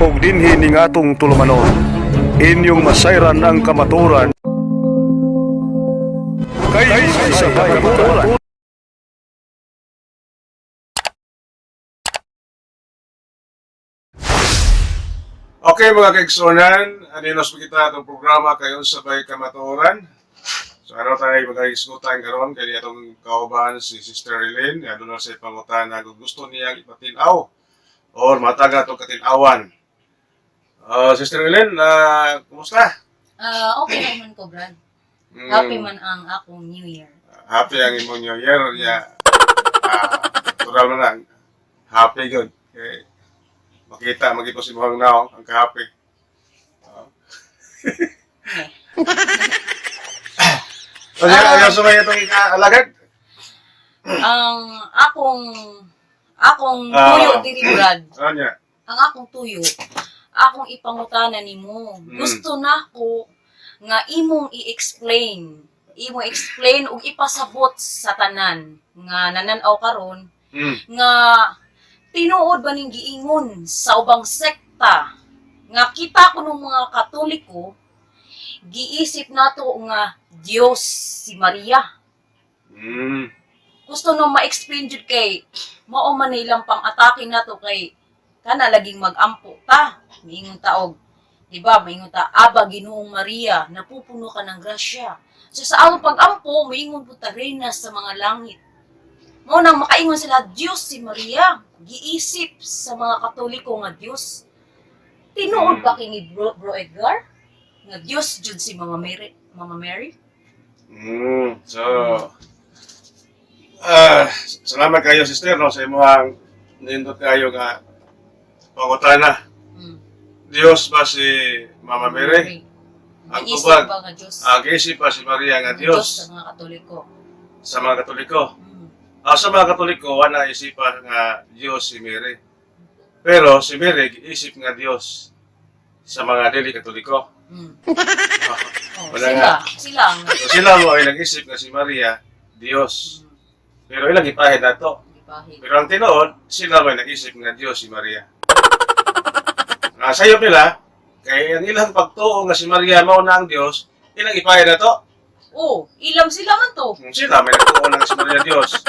og dinhi ning atong tulumanon. Inyong masayran ang kamaturan kay sa kamaturan. Okay mga kaigsunan, aninos mo kita itong programa kayo sabay kamaturan. So ano tayo mag-isgutan karon kay itong kauban si Sister Elaine, ano na sa pangutan na gusto niya ipatinaw or mataga itong katinawan. Sister Elaine, kumusta? Okay naman ko, Brad. Happy man ang akong New Year. Happy ang imong New Year niya. Tural mo na, happy good. Okay. Makita, magito si Muhang Naong, ang kahapi. So, ayaw sumay itong alagad? Ang akong tuyo, diri, Brad. Ano niya? Ang akong tuyo, akong ipangutana nimo. Gusto na ko nga imong i-explain ug ipasabot sa tanan nga nananaw karon nga tinuod ba ning giingon sa ubang sekta nga kita kunong mga Katoliko giisip nato nga Dios si Maria. Gusto no ma-explain jud kay mao man ilang pang-atake nato kay kana laging mag-ampo ta. Miingon ta og, di ba? Miingon ta, Aba Ginoong Maria, napupuno ka ng grasya. So sa among pag-ampo, miingon po ta reyna sa mga langit. Mo nang makaingon sila, Diyos si Maria, giisip sa mga Katoliko nga Diyos. Tinuod ba kini Bro Edgar? Nga Diyos jud si Mama Mary? So, salamat kayo, sister, no, sa imong nindot kayo nga pangutana. Diyos ba si Mama Mary? Ang Giisip tubag, ba nga Diyos? giisip ba si Maria nga Diyos Sa mga Katoliko. sa mga Katoliko? Sa mga Katoliko, wala isipan nga Diyos si Mary. Pero si Mary, isip nga Diyos sa mga dili Katoliko. Wala nga. Sila. So, sila mo ay nag-isip nga si Maria, Diyos. Pero ilang ipahid na to. Pero ang tinuod, sila may nag-isip nga Diyos si Maria. Sayop nila, kay ang ilang pagtuo nga si Maria mao na ang Diyos, ilang ipahid na to. Ilam sila man to. Sila may nagtuo na nga si Maria Diyos.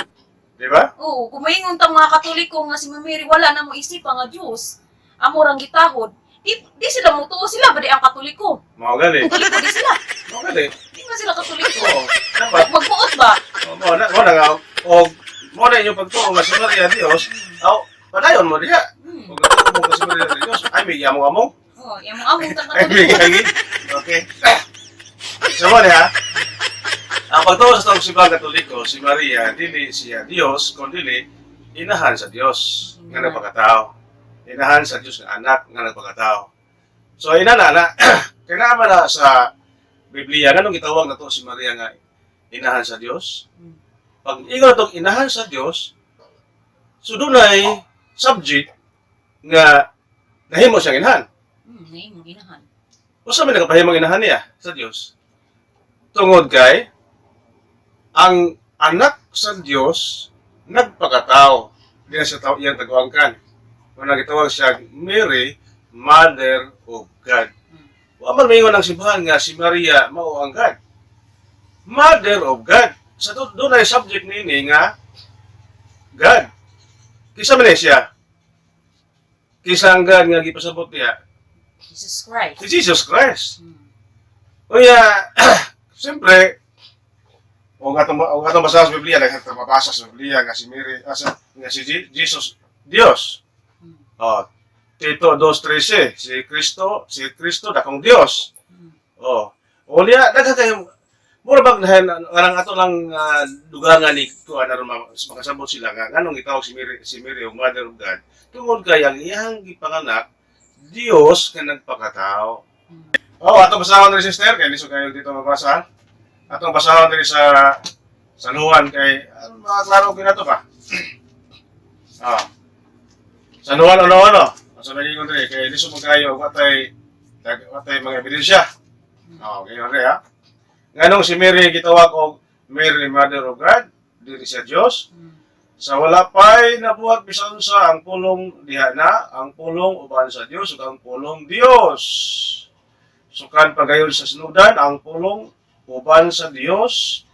Di ba? Kung maingon tang mga Katoliko nga si Mama Mary, wala na mo isip nga Diyos. Amorang gitahod. Di sila mo tuo sila, ba di ang Katoliko? Mao gali. Katoliko di sila. Mao gali. Di man sila Katoliko. Oo. Dapat. Magbuot ba? Mao na nga. O, mao na inyong pagtuo nga si Maria Diyos. Padayon mo diha. Kung nagtuo mo nga si Maria Diyos, ay may among-among. Yung mga among tang Ay, may Katoliko. gagi. Okay. So, mo ha? Ang pagtuo sa taong simbang Katoliko, si Maria, dili siya Diyos, kundi inahan sa Diyos nga nagpakatao. Inahan sa Diyos nga anak nga nagpakatao. So, inana, kailangan na sa Biblia, ganun gitawag na to si Maria nga inahan sa Diyos. Pag ingon itong inahan sa Diyos, so doon ay subject nga nahimo siyang inahan. Ngayon, mong inahan. O sa may nagpahimong inahan niya sa Diyos? Tungod kay ang anak sa Diyos nagpakatao. Hindi na siya iyang tagwangkan. Kung nagitawag siya Mary, Mother of God. Waman may ng simbahan nga si Maria mao ang God. Mother of God. Sa doon ay subject nini nga God. Kisa man siya. Kisa ang God nga gipasabot niya. Jesus Christ. Si Jesus Christ. Kaya, siyempre, o atong basa sa Biblia, mabasa sa Biblia nga si Mary, nga si Jesus, Dios. Tito 2:13, si Kristo dakong Dios. O niya, nagkakayong, mura bag nga ato lang dugangan ni kuan aron makasabot sila nga nganong itawag si Mary o Mother of God. Tungod kay ang iyang gipanganak Dios nga nagpakatao. Ato basahon rin sister kay liso kayo dito mabasa. Atong basahon rin sa Luan kay klaro kinato pa. Sa Luan ano. Sa magingon rin kay liso mo kayo watay mga ebidensya. Ganyan rin ha. Nganong si Mary gitawag og Mary Mother of God, dili siya Dios. Sa wala pa'y nabuhat bisan sa ang pulong diha na, ang pulong uban sa Dios ug ang pulong Dios. Sukan pagayon sa sinudan ang pulong uban sa Dios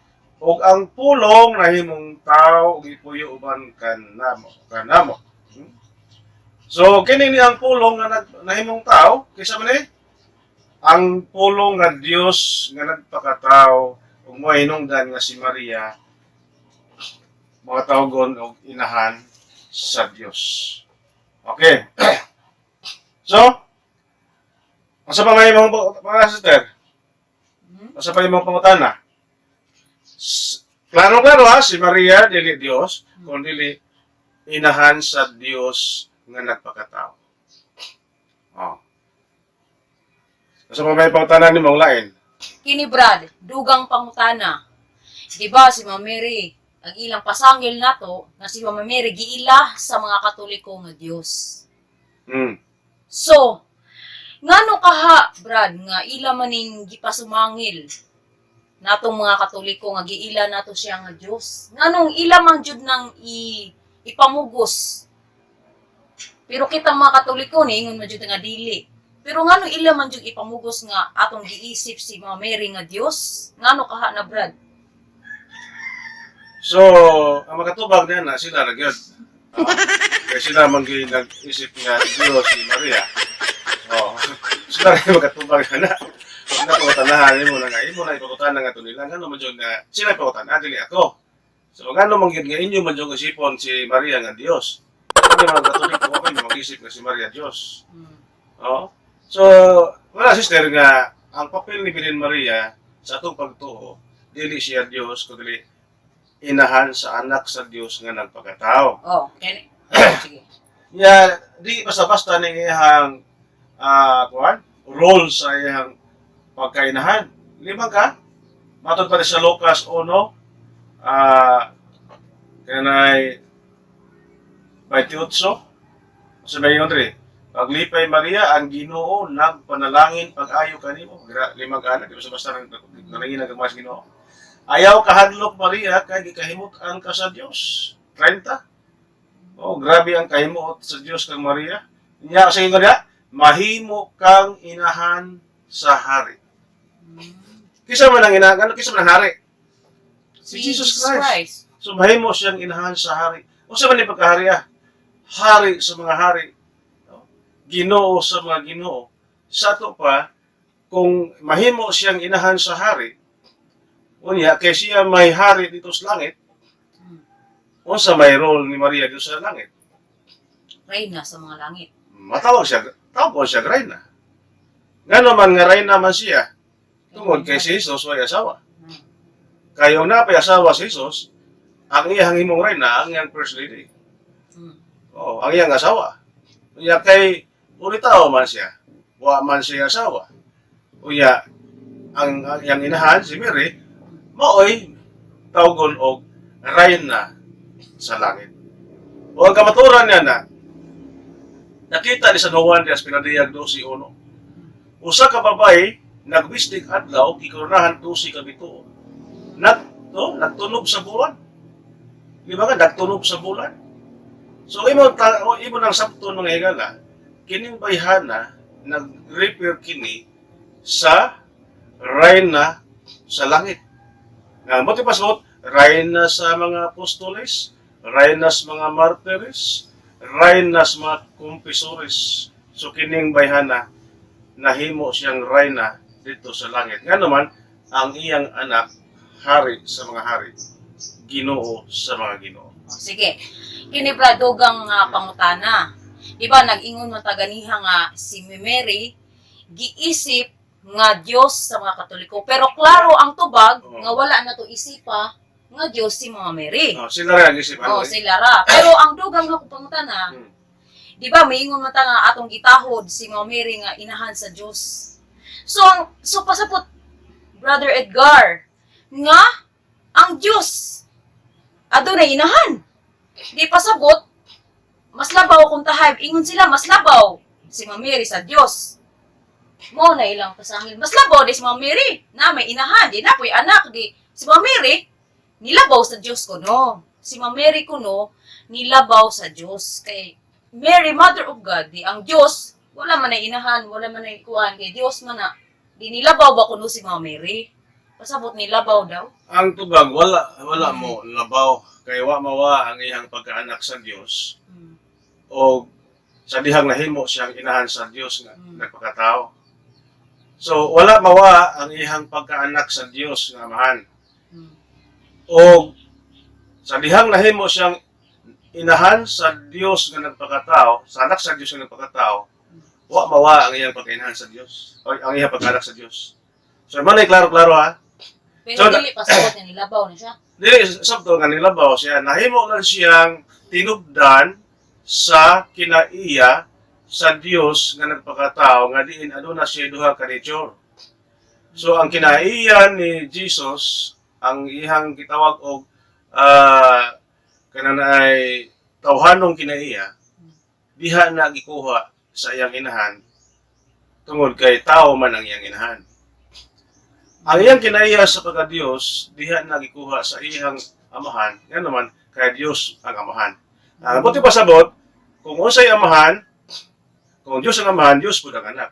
ug ang pulong nahimong tao ug ipuyo uban kanamo. So kini ni ang pulong nga nahimong tao kaysa man ang pulong nga Dios nga nagpakatao ug mohinungdan nga si Maria mga tawgon o inahan sa Diyos. Okay. So, asa pa may mga sister? Asa pa yung mga pangutana? Klaro-klaro ha, si Maria, dili Diyos, kundi inahan sa Diyos nga nagpakatao. Oh. Asa pa may pangutana ni mong lain? Kini Brad, dugang pangutana. Di ba si Ma'am Mary, ang ilang pasangil nato nga si Ma'am Mary giila sa mga Katoliko nga Dios. So, ngano kaha Brad nga ila maning gipasumangil natong mga Katoliko nga giila nato siya nga Dios. Nganong ila man jud nang ipamugos. Pero kitang mga Katoliko ni ingon man jud nga dili. Pero ngano ila man jud ipamugos nga atong giisip si Ma'am Mary nga Dios? Ngano kaha na Brad? So, ang makatubag na sila na gyud. Kaya sila nag-isip nga Diyos si Maria. Oh, sila rin makatubag na. Kung napakutanahan mo na nga, imo na ipakutanan nga ito nila. Ngano man dyan nga, sila ipakutanan, dili ako. So, ngano man nga inyo man dyan isipon si Maria nga Diyos. Kung mga Katoliko, okay na mag-isip nga si Maria Diyos. Oh. So, wala sister nga, ang papel ni Birhen Maria sa atong pagtuo, dili siya Diyos, kundi inahan sa anak sa Diyos nga nagpakatao. Oh, kani. Sige. Ya, di basta-basta ning iyang role sa iyang pagkainahan. Limang ka? Matod pa sa Lucas 1, kanay 28. Sa may yun rin. Paglipay Maria, ang Ginoo nagpanalangin pag-ayo kanimo. Limang ka na, di basta-basta nanangin ang mas Ginoo. Ayaw kahadlok Maria kay gikahimutan ka sa Dios. 30. Oh, grabe ang kahimot sa Dios kang Maria. Nya sa ingon niya, mahimo kang inahan sa hari. Kisa man ang inahan, kisa man ang hari? Si Jesus Christ. So mahimo siyang inahan sa hari. Unsa man ni pagkahari? Hari sa mga hari. Ginoo sa mga Ginoo. Sa to pa kung mahimo siyang inahan sa hari, unya, kay siya may hari dito sa langit, unsa may role ni Maria dito sa langit? Reyna sa mga langit. Tawag siya Reyna. Nga naman nga Reyna man siya, tungod kay si Jesus may asawa. Kayo na pay asawa si Jesus, ang iyang himong Reyna, ang iyang first lady. Oh, ang iyang asawa. Unya kay ulitaw man siya, wa man siya asawa. Unya, ang iyang inahan, si Mary, maoy tawgon og Reyna sa langit. O ang kamaturan niya na nakita ni San Juan de Espinadillas 12:1. Usa ka babae nagwistig adlaw gikoronahan 12 ka bituon. Nagtunog sa bulan. Di ba nga nagtunog sa bulan? So imo nang sabton mga higala, kining bayhana nag-refer kini sa Reyna sa langit. Mo ti pasot, Reyna sa mga apostoles, Reyna sa mga martyrs, Reyna sa mga kumpisores. So kining bayhana nahimo siyang Reyna dito sa langit. Nga naman ang iyang anak hari sa mga hari, Ginoo sa mga Ginoo. Sige. Kini Brad dugang pangutana. Di ba nag-ingon man taganiha nga si Mary giisip nga Dios sa mga Katoliko. Pero klaro ang tubag nga wala na to isipa nga Dios si Mama Mary. Sila ra ang isip sila ra. Pero ang dugang nga pangutana, di ba miingon man ta nga atong gitahod si Mama Mary nga inahan sa Dios. So pasapot Brother Edgar nga ang Dios adunay inahan. Di pasabot mas labaw kung tahayb ingon sila mas labaw si Mama Mary sa Dios. Mo na ilang pasangil. Mas labaw di si Mama Mary na may inahan, di na po'y anak di si Mama Mary nilabaw sa Dios ko no. si Ma'am Mary kuno nilabaw sa Dios kay Mary Mother of God di ang Dios wala man ay inahan wala man ay kuan kay Dios man na di nilabaw ba kuno si Ma'am Mary pasabot nilabaw daw Ang tubag, wala mo labaw. Kay wa mawa ang iyang pagkaanak sa Dios. O sa dihang nahimo siyang inahan sa Dios nga nagpakatao. So, wala mawa ang iyang pagkaanak sa Dios nga amahan. O sa dihang nahimo siyang inahan sa Dios nga nagpakatao, sa anak sa Dios nga nagpakatao, wa mawa ang iyang pagkainahan sa Dios, o ang iyang pagkaanak sa Dios. So, manay klaro-klaro ha. pero So, dili pasabot niya nilabaw na siya Dili, sabto nga nilabaw siya, nahimo lang siyang tinubdan sa kinaiya sa Dios nga nagpakatao nga diin aduna siya duha ka nature. So ang kinaiya ni Jesus ang ihang gitawag og kanang ay tawhanong kinaiya diha na gikuha sa iyang inahan tungod kay tao man ang iyang inahan. Ang iyang kinaiya sa pagka-Diyos, diha na gikuha sa iyang amahan, nga naman, kay Diyos ang amahan. Ang buti pasabot, kung unsay amahan, kung Diyos ang amahan, Diyos po ang anak.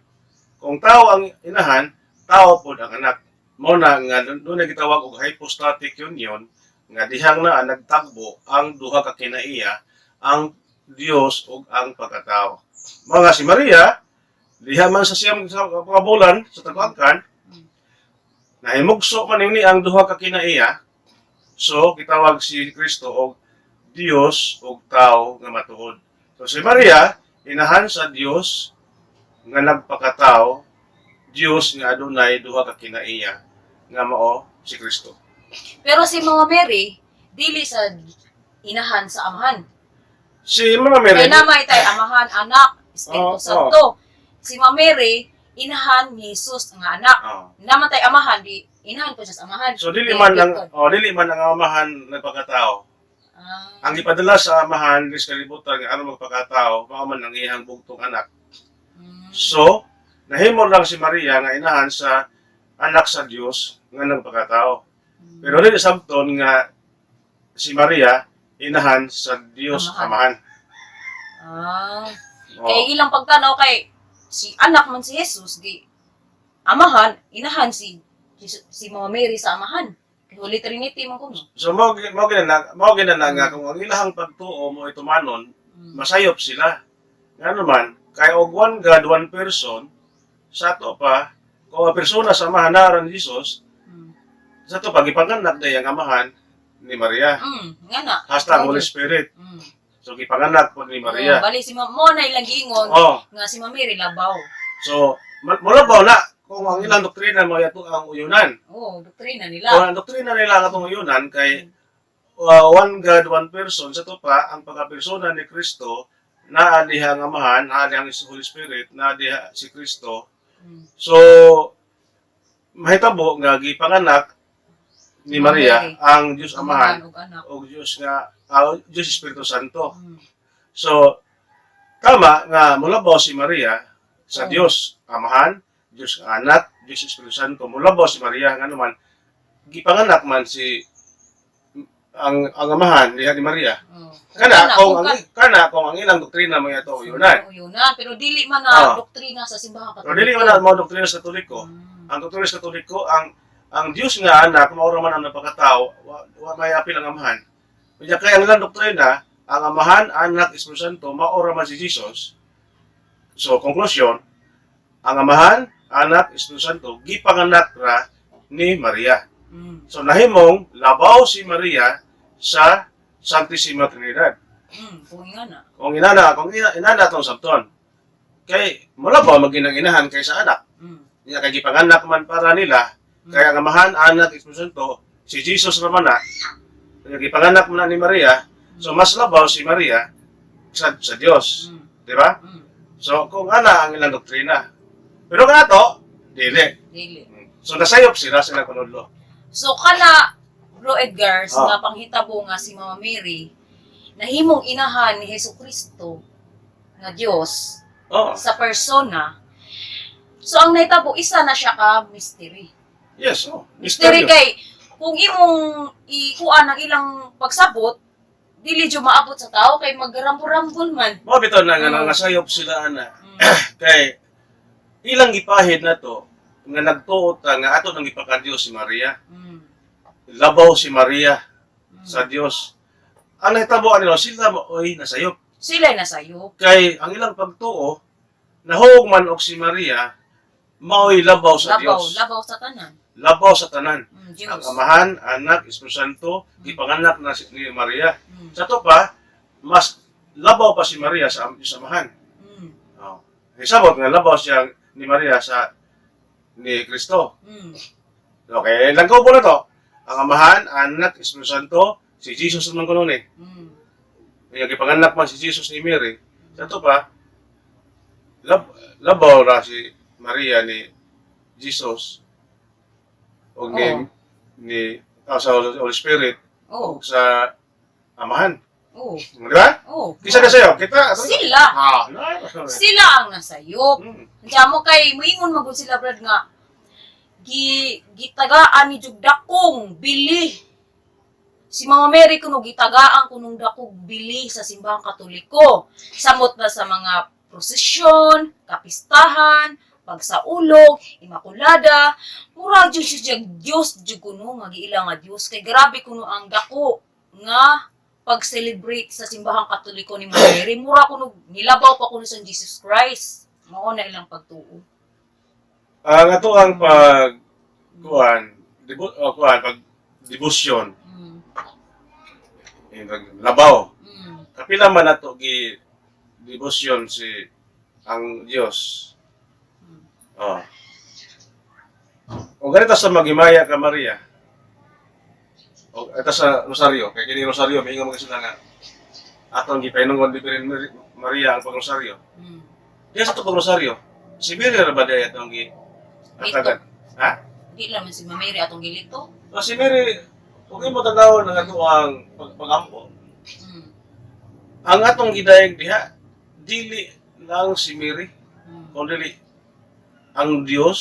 Kung tao ang inahan, tao po ang anak. Muna nga, doon na gitawag og hypostatic union, nga dihang na nagtagbo ang duha ka kinaiya, ang Diyos ug ang pagkatao. Mga si Maria, diha man sa siyang sa kabulan, sa tagwagkan, nahimugso man ini ang duha ka kinaiya. So gitawag si Kristo og Dios ug tao nga matuod. So si Maria inahan sa Dios nga nagpakatao, Dios nga adunay duha ka kinaiya nga mao si Kristo. pero si Mama Mary dili sa inahan sa amahan Si Mama Mary, kay namay tay amahan anak Espiritu Oo, Santo si Mama Mary inahan ni Jesus nga anak naman tay amahan di inahan po siya sa amahan so dili man ang amahan nagpakatao. Ang ipadala sa amahan dis kalibutan nga ano magpakatao, mao man ang iyang bugtong anak. So, nahimo lang si Maria nga inahan sa anak sa Dios nga nagpakatao. Pero dili sabton nga si Maria inahan sa Dios amahan. Kay ilang pagtanaw kay si anak man si Jesus di amahan inahan si Mama Mary sa amahan kay Holy Trinity man kuno So mao gina na nga kung ang ilahang pagtuo mo itumanon, masayop sila. Nga naman, kay og one God, one person, sa to pa, kung ang persona sa amahan na ni Jesus, sa to pa, gipanganak na yung amahan ni Maria. nga na Hasta ang Holy Spirit. So, gipanganak po ni Maria. bali si mo na ilang giingon nga si Mama Mary labaw So, mula ba na, kung ang ilang doktrina mo yato ang uyunan. doktrina Kung nila ang doktrina nila ang itong uyunan, kay one God, one person, sa to pa, ang pagkapersona ni Kristo, na adihang amahan, na adihang Holy Spirit, na adiha si Kristo. So, mahitabo nga gipanganak ni Maria ang Diyos Amahan o Diyos nga Diyos Espiritu Santo. So, tama nga mulabaw si Maria sa Diyos Amahan, Diyos Anak, Diyos Espiritu Santo. Mulabaw si Maria nga naman gipanganak man si ang amahan ni Maria. Kana kung ang ilang doktrina mo yato uyunan. Pero dili man na doktrina sa simbahan Katoliko. Pero dili man na mo doktrina sa Katoliko. Ang doktrina sa Katoliko ang Dios nga anak mao ra man ang napakatao, wa may apil ang amahan. Kaya kay ang ilang doktrina, ang amahan, anak, Espiritu Santo mao ra man si Jesus. So conclusion, ang amahan, anak, Espiritu Santo gipanganak ra ni Maria. So nahimong labaw si Maria sa Santissima Trinidad. Kung inana tong sabton. Kay mula ba maginang-inahan kay sa anak. Niya kay gipanganak man para nila. Kaya ang amahan, anak, Espiritu Santo, si Jesus naman na. Kaya gipanganak man ni Maria. So mas labaw si Maria sa Dios. Di ba? So kung ana ang ilang doktrina. Pero kato, dili. So nasayop sila kunudlo. So kana Bro Edgar, nga panghitabo nga si Mama Mary, nahimong inahan ni Jesucristo nga Dios sa persona. So ang nahitabo isa na siya ka mystery. Yes, Mystery kay kung imong ikuan ang ilang pagsabot, dili jud maabot sa tao kay magrambol-rambol man. Mo bitaw na nga Oo. nangasayop sila ana. Mm. Kay ilang gipahid na to nga nagtuot nga ato nang ipakadiyos si Maria. Mm. Labaw si Maria Mm. sa Dios. Ang nahitaboan nila sila oy nasayop. Sila nasayop. Kay ang ilang pagtuo nahug man og si Maria mao'y labaw sa Dios. Labaw sa tanan. Labaw sa tanan. Mm, Ang Diyos. Amahan, Anak, Espiritu Santo, gipanganak na ni Maria. Mm. Sa to pa, mas labaw pa si Maria sa Amahan. Mm. Oh. Isabot nga labaw siya ni Maria sa ni Kristo. Mm. Okay, langkaw po na to. Ang Amahan, Anak, Espiritu Santo, si Jesus naman ko noon eh. Mm. Kaya gipanganak man si Jesus ni Mary. Sa to pa, labaw ra si Maria ni Jesus o Oo. sa Holy Spirit Oh. sa Amahan. Oh. Di ba? Oh. Kisa na sa'yo, kita. Sila. Sila ang nasayop. Diyan mo kay moingon magud sila brad nga gitagaan ni jud dakong bili. Si Mama Mary kuno gitagaan kunong dakong bili sa simbahang Katoliko. Samot na sa mga prosesyon, kapistahan, pagsaulog, imakulada, mura jud siya Dios jud kuno nga giila nga Dios kay grabe kuno ang dako nga pag-celebrate sa simbahang Katoliko ni Mama Mary. Mura kuno nilabaw pa kuno sa Jesus Christ. Mao na ilang pagtuo. Ang ato ang pag debosyon, labaw. Kapila man nato gi debosyon si ang Dios. Oh. O ganito sa magimaya ka Maria. O ito sa rosaryo, kay kini rosaryo may ingon sila nga atong gipainugon di rin Maria ang pagrosaryo. Diya sa to pagrosaryo, si Mary ra ba diya atong gi atagan? Ha? Di lang man si Mama Mary atong gilito. O si Mary, kung mo tanaw ng ato ang pagampo, ang atong gidayeg diha, dili lang si Mary, kundi ang Dios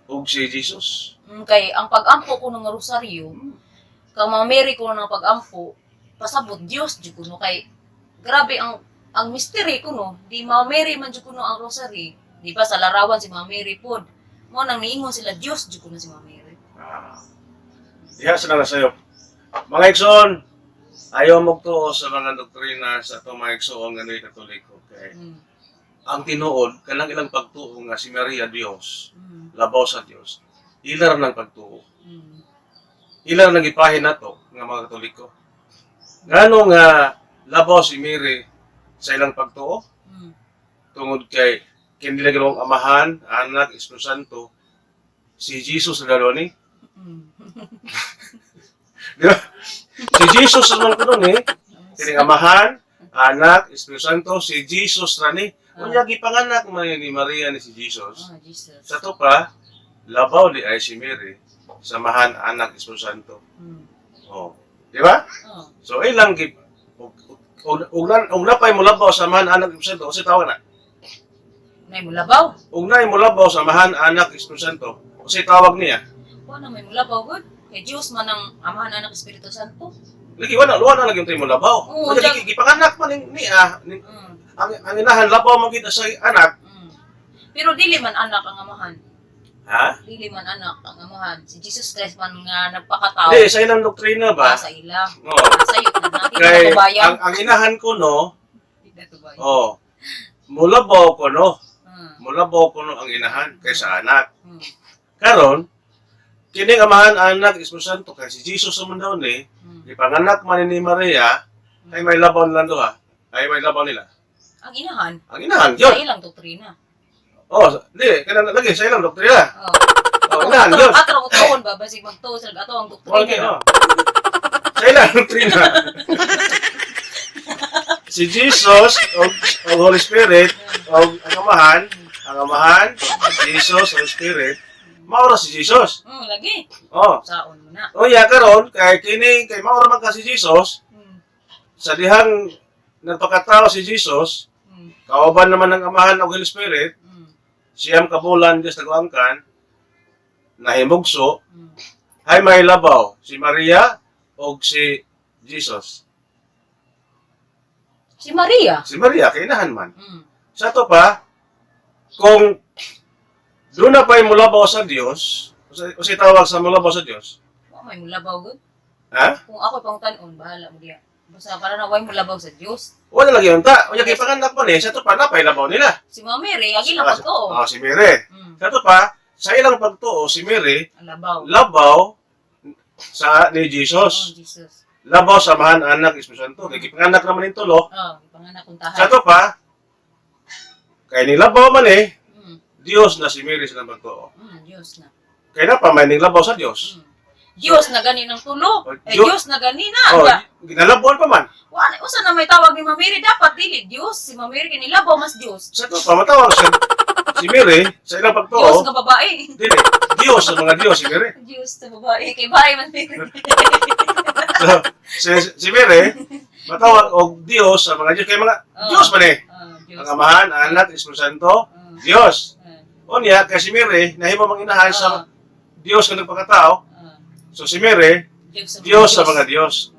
ug si Jesus. Kay ang pag-ampo ko ng rosaryo, kang Mama Mary ko ng pag-ampo, pasabot Dios jud kuno kay grabe ang mystery kuno, di Mama Mary man jud kuno ang rosary. Di ba sa larawan si Mama Mary pod. Mo nang niingon sila Dios jud kuno si Mama Mary. Diha sila nasayop. Mga igsoon, ayaw magtuo sa mga doktrina sa itong mga igsoon nga ni Katoliko. Kay ang tinuod, kanang ilang pagtuo nga si Maria Dios, labaw sa Dios, ilar ng pagtuo. Ilar nang ipahin nato nga mga Katoliko. Ngano nga labaw si Mary sa ilang pagtuo? Tungod kay kinilagawang Amahan, Anak, Espiritu Santo, si Jesus na lalo ni. Di ba? Si Jesus naman ko nun eh. Kining Amahan, Anak, Espiritu Santo, si Jesus na ni. Kung gipanganak man ni Maria ni si Jesus. Jesus. Sa to pa, labaw di ay si Mary, sa Amahan, Anak, Espiritu Santo. Oh. Di ba? So ilang ug napay mo labaw sa Amahan, Anak, Espiritu Santo, kasi tawag na. Nay mulabaw. Ug nay mo labaw sa Amahan, Anak, Espiritu Santo, kasi tawag niya. Wa na may mulabaw gud. Kay Dios man ang Amahan, Anak, Espiritu Santo. Lagi wala lagi yung mo labaw. Oo, Lagi gipanganak man niya. Ang inahan labaw mo kita sa anak. Pero dili man anak ang Amahan. Ha? Dili man anak ang Amahan. Si Jesus Christ man nga nagpakatao. Hindi, sa ilang doktrina ba? Sa ila. Oo. Sayop na natin Kay, na tubayan. ang inahan ko, no, Di na tubayan. mulabaw ko, no, mulabaw ko, no, ang inahan kaysa anak. Karon, kining Amahan, Anak, Espiritu Santo, kay si Jesus naman daw ni, ipanganak man ni Maria, ay may labaw nila doha. Ay may labaw nila. Ang inahan. Ang inahan, Sa yun. ilang doktrina. Di, kanang lagi, sa ilang doktrina. Inahan, Ato yun. ato ang tuon ba basig magtuo sa ato ang Okay, doktrina. Sa ilang doktrina. Si Jesus, o Holy Spirit, o ang Amahan, Jesus, Holy Spirit, maura si Jesus. Lagi. Saon mo na. Karon kay maura man ka si Jesus, sa dihang nagpakatao si Jesus, kauban naman ng Amahan o Holy Spirit, siyam kabulan Diyos nagawangkan, nahimugso, ay may labaw si Maria o si Jesus. Si Maria. Si Maria, kainahan man. Mm. Sa to pa, kung doon na pa'y mulabaw sa Diyos, o si tawag sa mulabaw sa Diyos, Wa may mulabaw gud. ha? Kung ako pangutanon, bahala mo diya. Basta para na way mulabaw sa Dios. Wala lagi yun ta. O yung ipanganak mo ni, sa to pa na pa'y labaw nila. Si Mama Mary, agi lang pagtuo. Si Mary. Mm. Sa to pa, sa ilang pagtuo, si Mary, Ang labaw. labaw sa ni Oh, Jesus. Jesus. Labaw sa mahan anak, Espiritu Santo. Kaya ipanganak naman yung tulo. Oh, panganak kong tahan. Sa to pa, kaya nilabaw man Mm. Diyos na si Mary silang pagtuo. Diyos na. Kaya na pa, may nilabaw sa Diyos. Mm. Diyos na gani ng tulo. Oh, Diyos na gani na. Oh, Anda. ginalabuan pa man. Wala, usa na may tawag ni Mama Mary, dapat dili Diyos. Si Mama Mary kinilabaw mas Diyos. Sa to pa, matawag siya. Si Mary, sa ilang Diyos pagtuo, nga babae. dili. Diyos sa mga Diyos, si Mary. Diyos sa babae. Kay bahay man Mary. So, si Mary, matawag og Diyos sa mga Diyos. Kaya mga Diyos man Diyos. Ang Amahan, Anak, Espiritu Santo, Diyos. O niya, kaya si Mary, nahimo mang inahan sa Diyos nga nagpakatao. So si Mary, Diyos sa mga Diyos.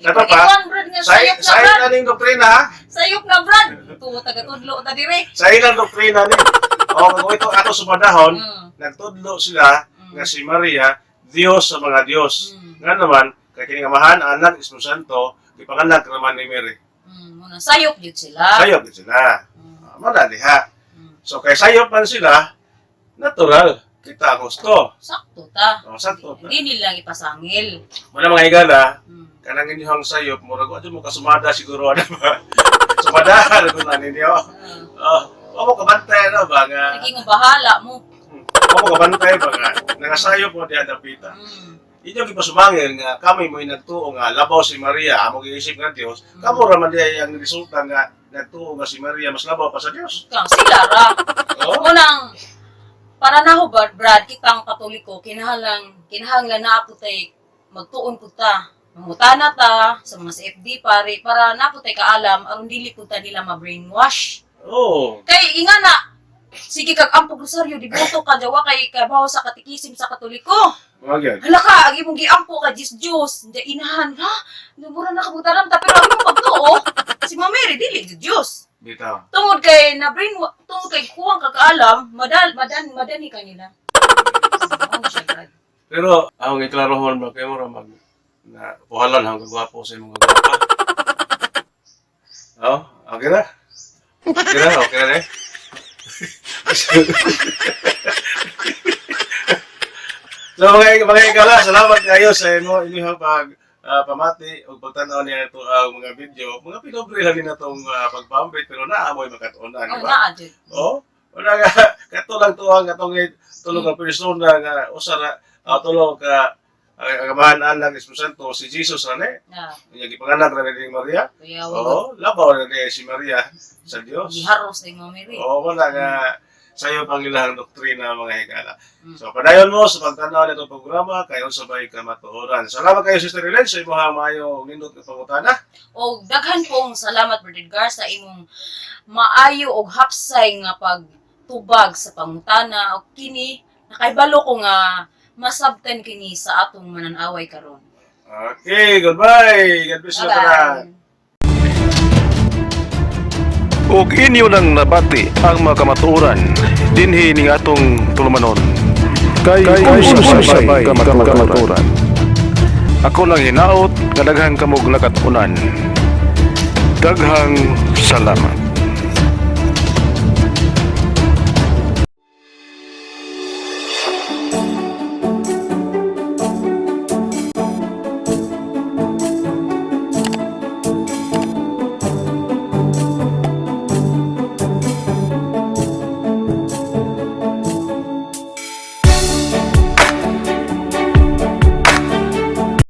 Sa to pa, Iwan, Brad, nga sayop na, sa Brad. ilang doktrina, ha? Sayop na, Brad. Tuwa, taga-tudlo, ta dire. Sa ilang doktrina ni, o kung ito ato sumadahon, Mm. nagtudlo sila nga si Maria, Diyos sa mga Diyos. Nga naman, kay kining Amahan, Anak, Espiritu Santo, ipanganak naman ni Mary. Muna, sayop yun sila. Sayop din sila. Madaliha. Mm. So kay sayop man sila, natural. Kita ang gusto. Sakto ta. O, sakto. Hindi nilang ipasangil. Muna mga higala, Mm. kanang inyong sayop, murag mo mo kasumada siguro ano ba? Sumada, ano na ninyo? Mo kabantay na ba nga? Naging bahala mo. Mo kabantay ba nga? Nangasayop mo diya dapita. Mm. Inyo gipasumangil nga kami mo nagtuo nga labaw si Maria, amo giisip nga Dios. Kamo ra man diya ang resulta nga nagtuo nga si Maria mas labaw pa sa Dios. Kang sila ra. Oh? Unang, para na ho, Brad, kitang Katoliko, kinahanglan na ako tay magtuon po ta. Mangutana ta sa mga CFD pare, para na po tay kaalam, aron dili po ta nila ma-brainwash. Oh. Kay inga na, sige kag ampog rosaryo, diboto ka jawa kay kabaho sa katikisim sa Katoliko. Mga Hala ka, agi mong giampo ka Diyos. Hindi inahan, ha? Lumura na kabutaran ta, pero agi mong pagtuo. Si Mama Mary, dili Diyos. Bitaw. Tungod kay tungod kay kuwang kakaalam, madani kanila. Ano siya, Brad? Pero ang iklarohon mo kayo ra mag na puhalan hanggang gwapo sa imong gwapa. Oh, okay na. Okay na eh. So mga igala, salamat kayo sa inyong pamati o pagtanaw niya ito mga video. Mga pinobre lang din na itong pagpambit pero naamoy makatuunan, di Ang ba? naadyo. Oh, wala nga, katulang tuwang katong tulong ng persona nga usara, tulong ka Amahan, Anak, Espiritu Santo, si Jesus na Na, yung ipanganak na ni Maria. kaya Oo, labaw na ni si Maria sa Diyos. giharos ni Mama Mary. Oo, wala nga sa'yo pang ilang doktrina mga higala. So, padayon mo sa pagtanaw na itong programa, kayo sabay ka matuoran. Salamat kayo, Sister Ellen, sa imong maayong nindot ng pangutana. O daghan pong salamat, Brother Edgar, sa imong maayo og hapsay nga pagtubag sa pangutana o kini nakaibalo ko nga masabtan kini sa atong mananaway karon. Okay, goodbye. God bless you. Bye-bye. ug inyo nang nabati ang mga kamatuoran dinhi ning atong tulumanon kay sabay kamatuoran. Ako lang hinaot nga daghang kamog nakatunan. Daghang salamat.